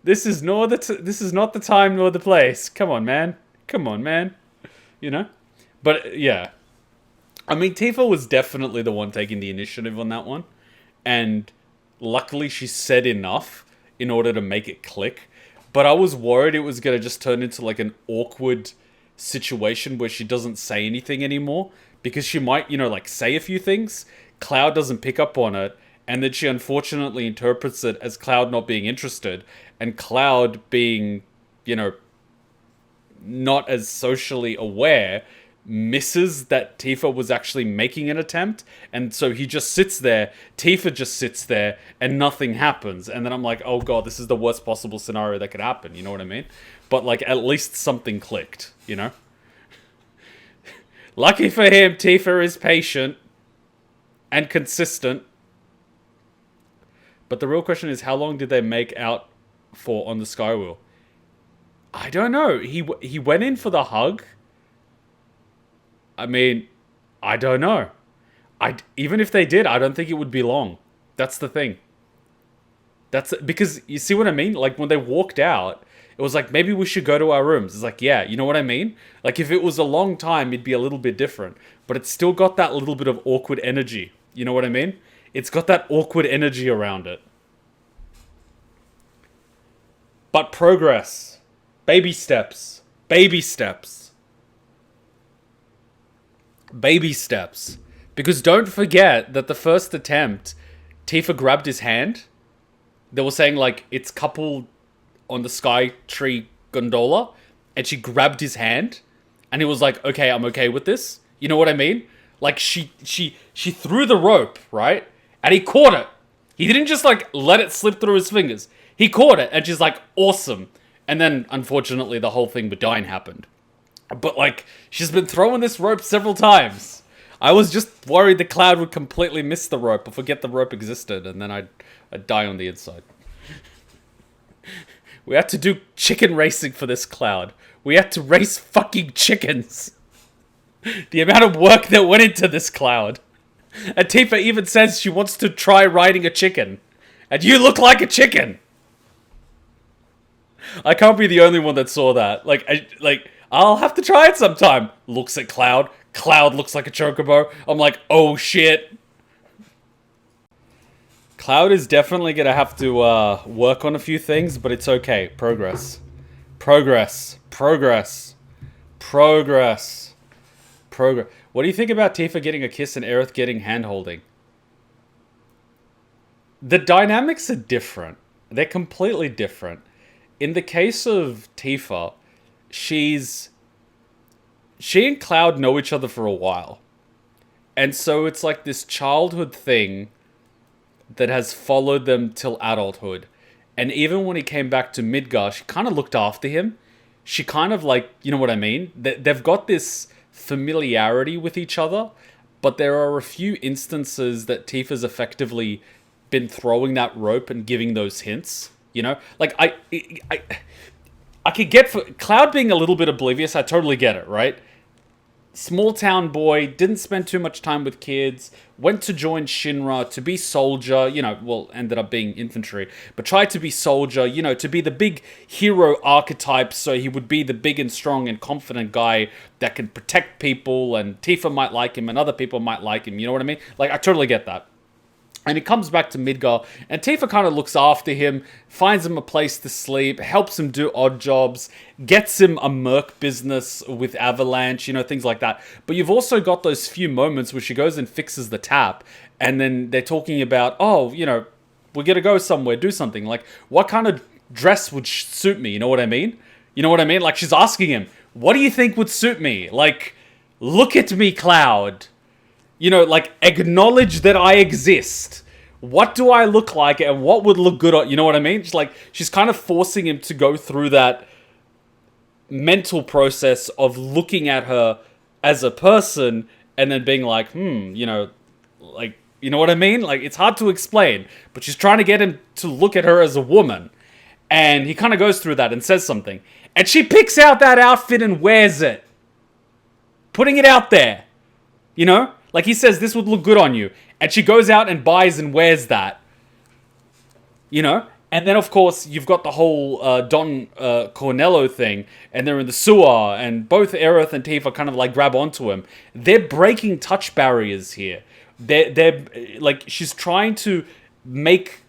This is not the time nor the place. Come on, man. Come on, man. You know? But, yeah. I mean, Tifa was definitely the one taking the initiative on that one. And luckily she said enough in order to make it click. But I was worried it was going to just turn into, like, an awkward situation where she doesn't say anything anymore because she might, you know, like, say a few things, Cloud doesn't pick up on it, and then she unfortunately interprets it as Cloud not being interested, and Cloud being, you know, not as socially aware, misses that Tifa was actually making an attempt, and so he just sits there, Tifa just sits there, and nothing happens, and then I'm like, oh god, this is the worst possible scenario that could happen, you know what I mean? But, like, at least something clicked, you know? Lucky for him, Tifa is patient and consistent. But the real question is, how long did they make out for on the Skywheel? I don't know. He went in for the hug. I mean, I don't know. Even if they did, I don't think it would be long. That's the thing. Because, you see what I mean? Like, when they walked out, it was like, maybe we should go to our rooms. It's like, yeah, you know what I mean? Like, if it was a long time, it'd be a little bit different. But it's still got that little bit of awkward energy. You know what I mean? It's got that awkward energy around it. But progress. Baby steps. Baby steps. Baby steps. Because don't forget that the first attempt, Tifa grabbed his hand. They were saying, like, it's coupled on the Sky Tree gondola, and she grabbed his hand, and he was like, okay, I'm okay with this. You know what I mean? Like, she threw the rope, right? And he caught it. He didn't just, like, let it slip through his fingers. He caught it, and she's like, awesome. And then, unfortunately, the whole thing with Dyne happened. But, like, she's been throwing this rope several times. I was just worried the Cloud would completely miss the rope or forget the rope existed, and then I'd die on the inside. We had to do chicken racing for this Cloud. We had to race fucking chickens. The amount of work that went into this Cloud. And Tifa even says she wants to try riding a chicken. And you look like a chicken! I can't be the only one that saw that. I'll have to try it sometime. Looks at Cloud. Cloud looks like a chocobo. I'm like, oh shit. Cloud is definitely gonna have to work on a few things, but it's okay. Progress. Progress. Progress. Progress. Progress. What do you think about Tifa getting a kiss and Aerith getting hand-holding? The dynamics are different. They're completely different. In the case of Tifa, she and Cloud know each other for a while. And so it's like this childhood thing that has followed them till adulthood. And even when he came back to Midgar, she kind of looked after him. She kind of like, you know what I mean? They've got this familiarity with each other, but there are a few instances that Tifa's effectively been throwing that rope and giving those hints. You know, like I could get for Cloud being a little bit oblivious. I totally get it, right? Small town boy, didn't spend too much time with kids, went to join Shinra to be soldier, you know, well, ended up being infantry, but tried to be soldier, you know, to be the big hero archetype, so he would be the big and strong and confident guy that can protect people, and Tifa might like him, and other people might like him, you know what I mean? Like, I totally get that. And he comes back to Midgar, and Tifa kind of looks after him, finds him a place to sleep, helps him do odd jobs, gets him a merc business with Avalanche, you know, things like that. But you've also got those few moments where she goes and fixes the tap, and then they're talking about, oh, you know, we're gonna go somewhere, do something. Like, what kind of dress would suit me, you know what I mean? You know what I mean? Like, she's asking him, what do you think would suit me? Like, look at me, Cloud. You know, like, acknowledge that I exist. What do I look like and what would look good on... You know what I mean? She's kind of forcing him to go through that mental process of looking at her as a person and then being like, you know, like, you know what I mean? Like, it's hard to explain, but she's trying to get him to look at her as a woman. And he kind of goes through that and says something. And she picks out that outfit and wears it. Putting it out there. You know? Like, he says, this would look good on you. And she goes out and buys and wears that. You know? And then, of course, you've got the whole Don Cornello thing. And they're in the sewer. And both Aerith and Tifa kind of, like, grab onto him. They're breaking touch barriers here. They're like, she's trying to make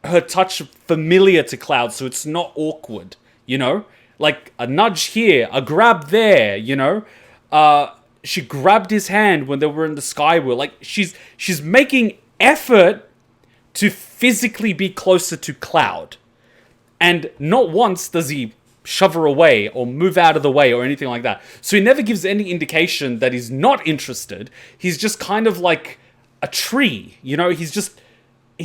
her touch familiar to Cloud so it's not awkward. You know? Like, a nudge here, a grab there, you know? She grabbed his hand when they were in the Skywheel. Like, she's making effort to physically be closer to Cloud. And not once does he shove her away or move out of the way or anything like that. So he never gives any indication that he's not interested. He's just kind of like a tree, you know? He's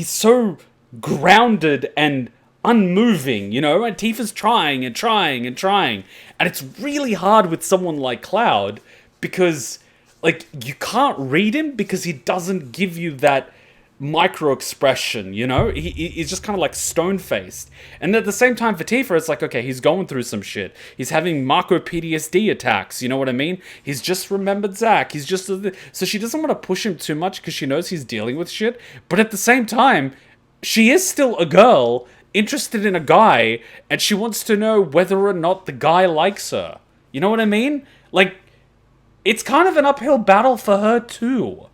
so grounded and unmoving, you know? And Tifa's trying and trying and trying. And it's really hard with someone like Cloud because, like, you can't read him because he doesn't give you that micro expression, you know? He's just kind of like stone-faced. And at the same time for Tifa, it's like, okay, he's going through some shit. He's having macro PTSD attacks, you know what I mean? He's just remembered Zack. He's just... So she doesn't want to push him too much because she knows he's dealing with shit. But at the same time, she is still a girl interested in a guy, and she wants to know whether or not the guy likes her. You know what I mean? Like, it's kind of an uphill battle for her too.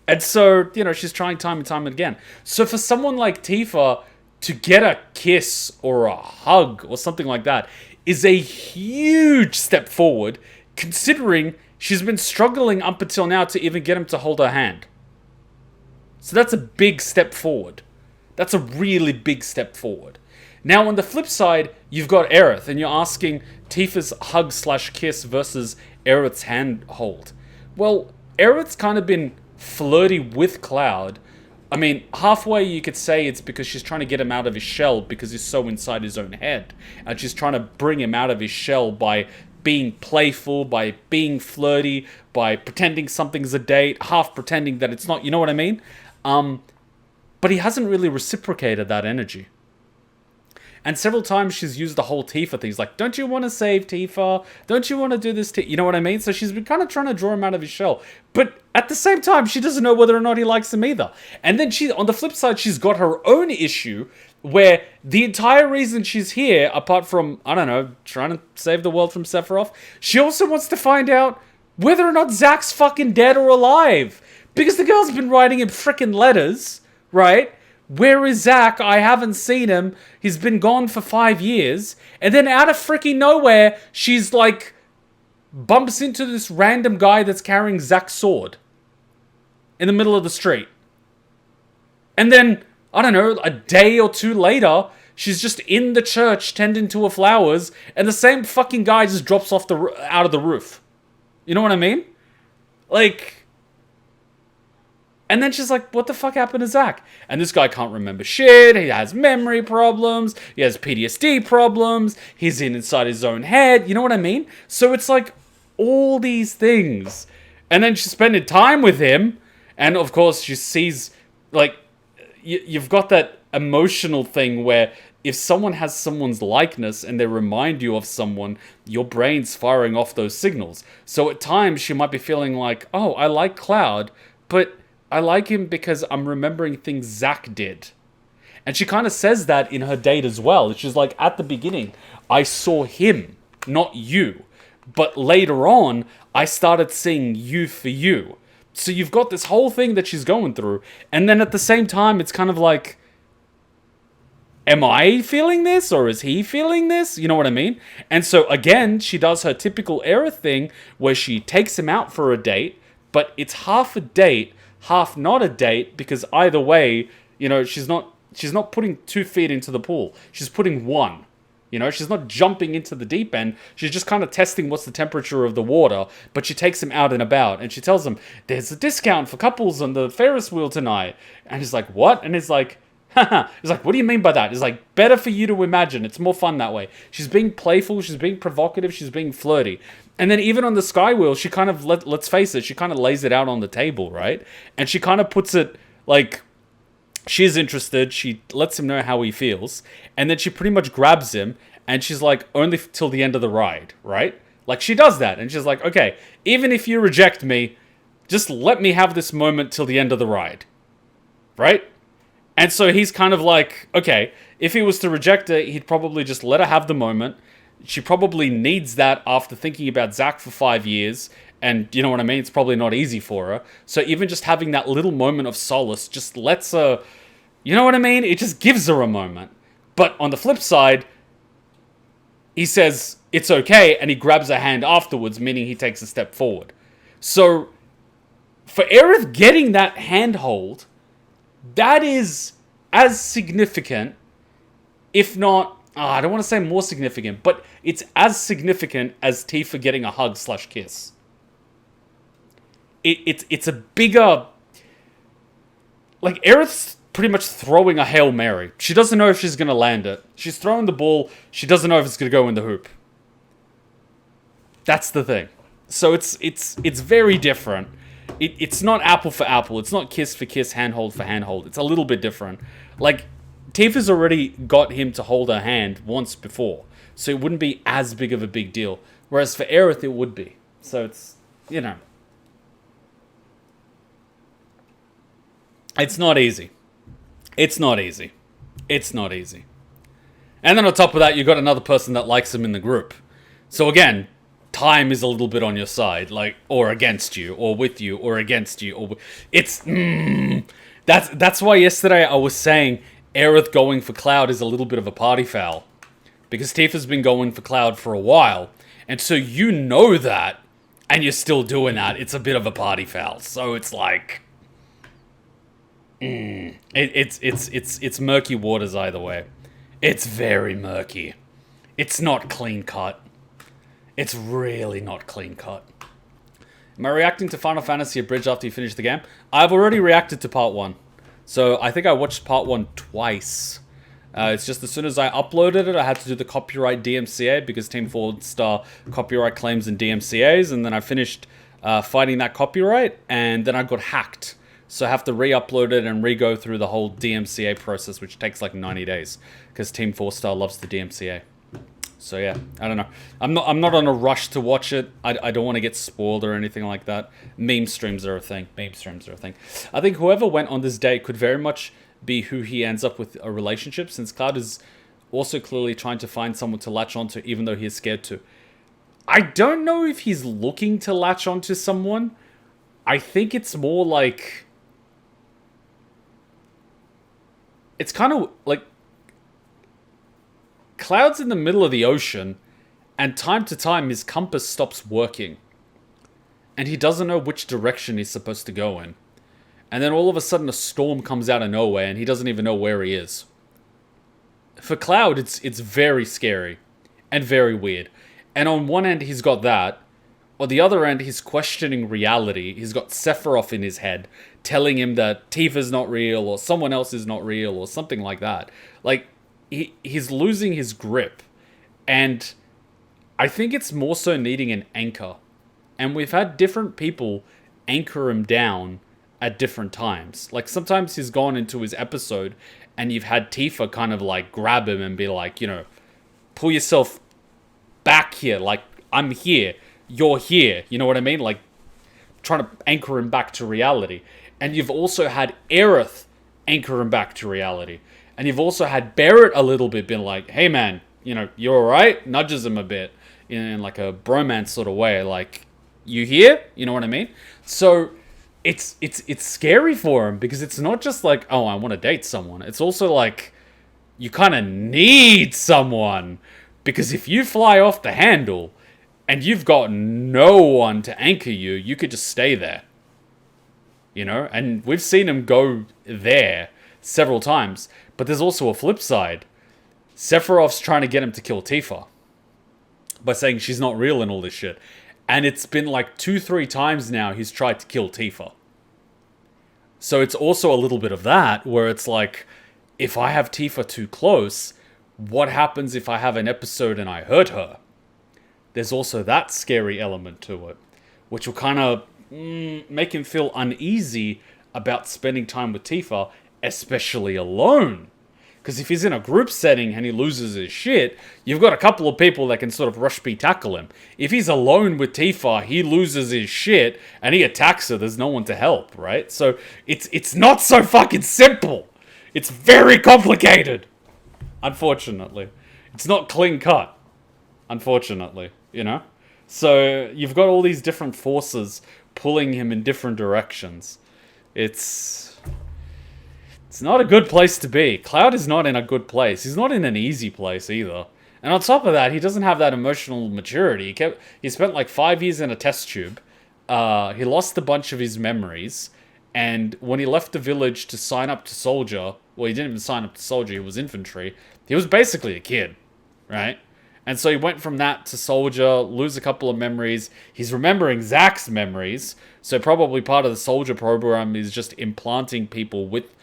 And so, you know, she's trying time and time again. So for someone like Tifa to get a kiss or a hug or something like that is a huge step forward, considering she's been struggling up until now to even get him to hold her hand. So that's a big step forward. That's a really big step forward. Now, on the flip side, you've got Aerith, and you're asking Tifa's hug/kiss versus Aerith's handhold. Well, Aerith's kind of been flirty with Cloud. I mean, halfway you could say it's because she's trying to get him out of his shell because he's so inside his own head. And she's trying to bring him out of his shell by being playful, by being flirty, by pretending something's a date, half pretending that it's not, you know what I mean? But he hasn't really reciprocated that energy. And several times she's used the whole Tifa thing. He's like, don't you want to save Tifa? Don't you want to do this? You know what I mean? So she's been kind of trying to draw him out of his shell. But At the same time, she doesn't know whether or not he likes him either. And then on the flip side, she's got her own issue where the entire reason she's here, apart from, I don't know, trying to save the world from Sephiroth, she also wants to find out whether or not Zack's fucking dead or alive. Because the girl's been writing him frickin' letters, right? Where is Zack? I haven't seen him. He's been gone for 5 years. And then out of frickin' nowhere, she's like, bumps into this random guy that's carrying Zack's sword in the middle of the street. And then, I don't know, a day or two later, she's just in the church tending to her flowers, and the same fucking guy just drops off out of the roof. You know what I mean? Like, and then she's like, what the fuck happened to Zack? And this guy can't remember shit, he has memory problems, he has PTSD problems, he's inside his own head, you know what I mean? So it's like, all these things. And then she's spending time with him, and of course she sees, like, you've got that emotional thing where if someone has someone's likeness and they remind you of someone, your brain's firing off those signals. So at times she might be feeling like, oh, I like Cloud, but I like him because I'm remembering things Zack did. And she kind of says that in her date as well. She's like, at the beginning, I saw him, not you. But later on, I started seeing you for you. So you've got this whole thing that she's going through. And then at the same time, it's kind of like, am I feeling this? Or is he feeling this? You know what I mean? And so again, she does her typical Aerith thing where she takes him out for a date. But it's half a date, half not a date. Because either way, you know, she's not putting 2 feet into the pool. She's putting 1. You know, she's not jumping into the deep end. She's just kind of testing what's the temperature of the water. But she takes him out and about. And she tells him, there's a discount for couples on the Ferris wheel tonight. And he's like, what? And he's like, haha. He's like, what do you mean by that? He's like, better for you to imagine. It's more fun that way. She's being playful. She's being provocative. She's being flirty. And then even on the Skywheel, she kind of, let's face it, she kind of lays it out on the table, right? And she kind of puts it like, she's interested, she lets him know how he feels, and then she pretty much grabs him, and she's like, only till the end of the ride, right? Like, she does that, and she's like, okay, even if you reject me, just let me have this moment till the end of the ride, right? And so he's kind of like, okay, if he was to reject her, he'd probably just let her have the moment. She probably needs that after thinking about Zack for 5 years, and you know what I mean? It's probably not easy for her. So even just having that little moment of solace just lets her, you know what I mean? It just gives her a moment. But on the flip side, he says, it's okay, and he grabs her hand afterwards, meaning he takes a step forward. So for Aerith getting that handhold, that is as significant, if not, I don't want to say more significant, but it's as significant as Tifa getting a hug/kiss. It's a bigger, like, Aerith's pretty much throwing a Hail Mary. She doesn't know if she's going to land it. She's throwing the ball. She doesn't know if it's going to go in the hoop. That's the thing. So it's very different. It's not apple for apple. It's not kiss for kiss, handhold for handhold. It's a little bit different. Like, Tifa's already got him to hold her hand once before. So it wouldn't be as big of a big deal. Whereas for Aerith, it would be. So it's, you know. It's not easy. It's not easy. It's not easy. And then on top of that, you've got another person that likes him in the group. So again, time is a little bit on your side, like, or against you, or with you, or against you, or it's that's why yesterday I was saying Aerith going for Cloud is a little bit of a party foul, because Tifa's been going for Cloud for a while, and so you know that, and you're still doing that. It's a bit of a party foul. So it's like, it's murky waters either way. It's very murky. It's not clean cut. It's really not clean cut. Am I reacting to Final Fantasy Abridged after you finish the game? I've already reacted to part 1. So I think I watched part 1 twice. It's just as soon as I uploaded it, I had to do the copyright DMCA because Team 4-star copyright claims and DMCAs, and then I finished fighting that copyright, and then I got hacked. So I have to re-upload it and re-go through the whole DMCA process, which takes like 90 days because Team 4-star loves the DMCA. So yeah, I don't know. I'm not on a rush to watch it. I don't want to get spoiled or anything like that. Meme streams are a thing. I think whoever went on this date could very much be who he ends up with a relationship, since Cloud is also clearly trying to find someone to latch onto, even though he is scared to. I don't know if he's looking to latch onto someone. I think it's more like... It's kind of like... Cloud's in the middle of the ocean, and time to time his compass stops working. And he doesn't know which direction he's supposed to go in. And then all of a sudden a storm comes out of nowhere, and he doesn't even know where he is. For Cloud, it's very scary, and very weird. And on one end he's got that, on the other end he's questioning reality. He's got Sephiroth in his head, telling him that Tifa's not real, or someone else is not real, or something like that. Like, he's losing his grip, and I think it's more so needing an anchor. And we've had different people anchor him down at different times. Like, sometimes he's gone into his episode, and you've had Tifa kind of like grab him and be like, you know, pull yourself back here. Like, I'm here, you're here. You know what I mean? Like, trying to anchor him back to reality. And you've also had Aerith anchor him back to reality. And you've also had Barrett a little bit been like, hey man, you know, you alright? Nudges him a bit in like a bromance sort of way. Like, you here? You know what I mean? So it's scary for him, because it's not just like, oh, I want to date someone. It's also like, you kind of need someone. Because if you fly off the handle and you've got no one to anchor you, you could just stay there. You know? And we've seen him go there several times. But there's also a flip side. Sephiroth's trying to get him to kill Tifa by saying she's not real and all this shit. And it's been like 2-3 times now he's tried to kill Tifa. So it's also a little bit of that, where it's like, if I have Tifa too close, what happens if I have an episode and I hurt her? There's also that scary element to it, which will kind of make him feel uneasy about spending time with Tifa, especially alone. Because if he's in a group setting and he loses his shit, you've got a couple of people that can sort of rush B tackle him. If he's alone with Tifa, he loses his shit and he attacks her, there's no one to help, right? So it's not so fucking simple. It's very complicated. Unfortunately. It's not clean cut. Unfortunately, you know? So you've got all these different forces pulling him in different directions. It's not a good place to be. Cloud is not in a good place. He's not in an easy place either. And on top of that, he doesn't have that emotional maturity. He spent like 5 years in a test tube. He lost a bunch of his memories. And when he left the village to sign up to soldier, well, he didn't even sign up to soldier, he was infantry. He was basically a kid, right? And so he went from that to soldier, lose a couple of memories. He's remembering Zack's memories. So probably part of the soldier program is just implanting people with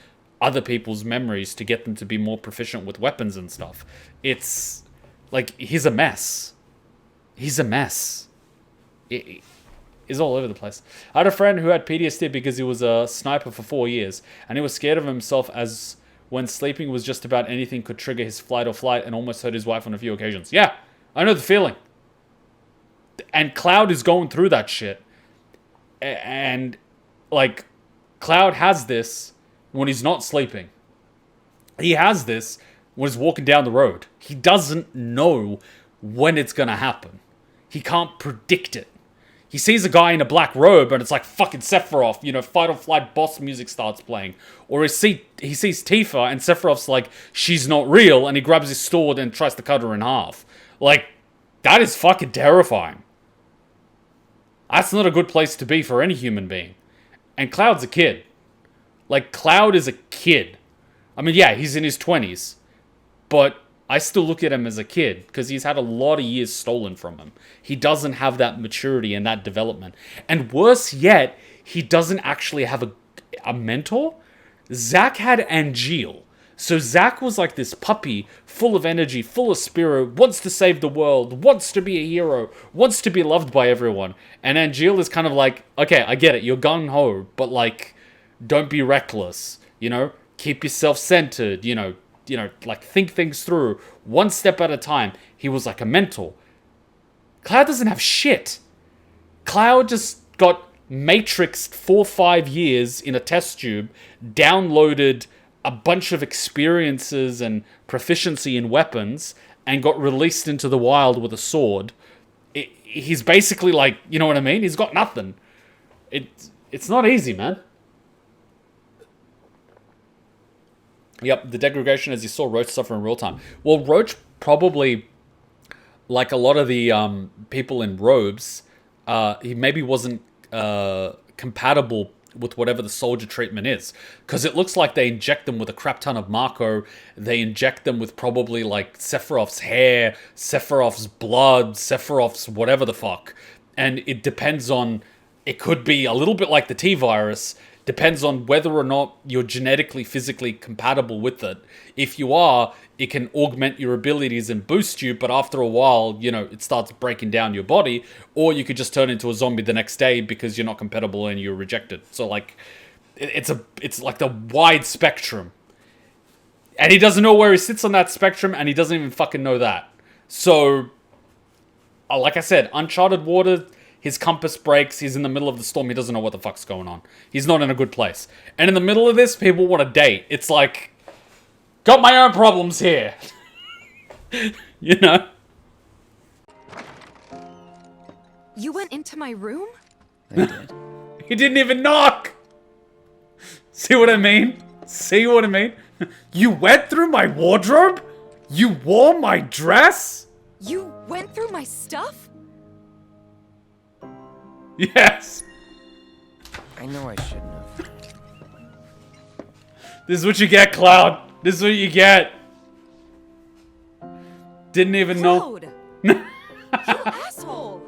other people's memories to get them to be more proficient with weapons and stuff. It's like, he's a mess. He's a mess. He's all over the place. I had a friend who had PTSD because he was a sniper for 4 years, and he was scared of himself as when sleeping was just about anything could trigger his flight or flight, and almost hurt his wife on a few occasions. Yeah, I know the feeling. And Cloud is going through that shit. And, like, Cloud has this when he's not sleeping. He has this when he's walking down the road. He doesn't know when it's gonna happen. He can't predict it. He sees a guy in a black robe and it's like fucking Sephiroth, you know, fight or flight boss music starts playing. Or he sees Tifa and Sephiroth's like, she's not real, and he grabs his sword and tries to cut her in half. Like, that is fucking terrifying. That's not a good place to be for any human being. And Cloud's a kid. Like, Cloud is a kid. I mean, yeah, he's in his 20s. But I still look at him as a kid, because he's had a lot of years stolen from him. He doesn't have that maturity and that development. And worse yet, he doesn't actually have a mentor. Zack had Angeal. So Zack was like this puppy, full of energy, full of spirit, wants to save the world, wants to be a hero, wants to be loved by everyone. And Angeal is kind of like, okay, I get it, you're gung-ho, but like, don't be reckless, you know? Keep yourself centered, you know? you know, like think things through one step at a time. He was like a mentor. Cloud doesn't have shit. Cloud just got matrixed 4 or 5 years in a test tube, downloaded a bunch of experiences and proficiency in weapons, and got released into the wild with a sword. He's basically like, you know what I mean? He's got nothing. It's not easy, man. Yep, the degradation as you saw Roach suffer in real time. Well, Roach probably, like a lot of the people in robes, he maybe wasn't compatible with whatever the soldier treatment is. Because it looks like they inject them with a crap ton of Mako. They inject them with probably like Sephiroth's hair, Sephiroth's blood, Sephiroth's whatever the fuck. And it depends on, it could be a little bit like the T-virus, depends on whether or not you're genetically, physically compatible with it. If you are, it can augment your abilities and boost you, but after a while, you know, it starts breaking down your body, or you could just turn into a zombie the next day because you're not compatible and you're rejected. So, like, it's like the wide spectrum. And he doesn't know where he sits on that spectrum, and he doesn't even fucking know that. So, like I said, uncharted water, his compass breaks, he's in the middle of the storm, he doesn't know what the fuck's going on. He's not in a good place. And in the middle of this, people want to date. It's like, got my own problems here. You know? You went into my room? I did. He didn't even knock! See what I mean? See what I mean? You went through my wardrobe? You wore my dress? You went through my stuff? Yes. I know I shouldn't have. This is what you get, Cloud. This is what you get. Didn't even know. Cloud! You asshole!